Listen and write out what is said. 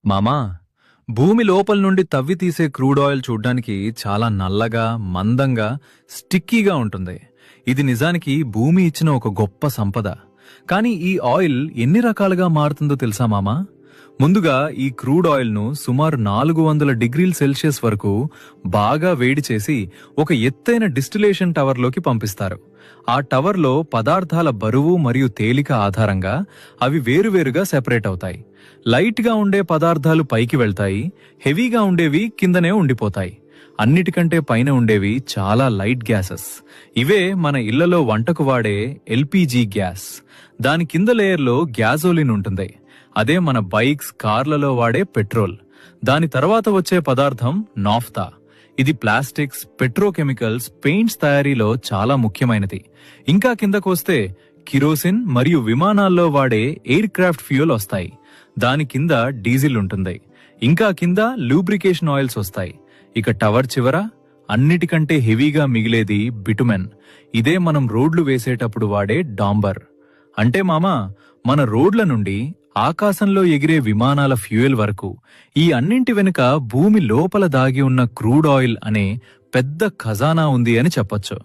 మామా, భూమి లోపల నుండి తవ్వి తీసే క్రూడ్ ఆయిల్ చూడ్డానికి చాలా నల్లగా, మందంగా, స్టిక్కీగా ఉంటుంది. ఇది నిజానికి భూమి ఇచ్చిన ఒక గొప్ప సంపద. కానీ ఈ ఆయిల్ ఎన్ని రకాలుగా మారుతుందో తెలుసా మామా? ముందుగా ఈ క్రూడ్ ఆయిల్ ను సుమారు 400 డిగ్రీల సెల్సియస్ వరకు బాగా వేడి చేసి ఒక ఎత్తైన డిస్టిలేషన్ టవర్లోకి పంపిస్తారు. ఆ టవర్లో పదార్థాల బరువు మరియు తేలిక ఆధారంగా అవి వేరువేరుగా సెపరేట్ అవుతాయి. లైట్ గా ఉండే పదార్థాలు పైకి వెళ్తాయి, హెవీగా ఉండేవి కిందనే ఉండిపోతాయి. అన్నిటికంటే పైన ఉండేవి చాలా లైట్ గ్యాసెస్. ఇవే మన ఇళ్లలో వంటకు వాడే ఎల్పీజీ గ్యాస్. దాని కింద లేయర్లో గ్యాసోలిన్ ఉంటుంది. అదే మన బైక్స్, కార్లలో వాడే పెట్రోల్. దాని తర్వాత వచ్చే పదార్థం నాఫ్తా. ఇది ప్లాస్టిక్స్, పెట్రోకెమికల్స్, పెయింట్స్ తయారీలో చాలా ముఖ్యమైనది. ఇంకా కిందకొస్తే కిరోసిన్ మరియు విమానాల్లో వాడే ఎయిర్ క్రాఫ్ట్ ఫ్యూయల్ వస్తాయి. దాని కింద డీజిల్ ఉంటుంది. ఇంకా కింద లూబ్రికేషన్ ఆయిల్స్ వస్తాయి. ఇక టవర్ చివర అన్నిటికంటే హెవీగా మిగిలేది బిటుమెన్. ఇదే మనం రోడ్లు వేసేటప్పుడు వాడే డాంబర్. అంటే మామా, మన రోడ్ల నుండి ఆకాశంలో ఎగిరే విమానాల ఫ్యూయల్ వరకు ఈ అన్నింటి వెనుక భూమి లోపల దాగి ఉన్న క్రూడ్ ఆయిల్ అనే పెద్ద ఖజానా ఉంది అని చెప్పొచ్చు.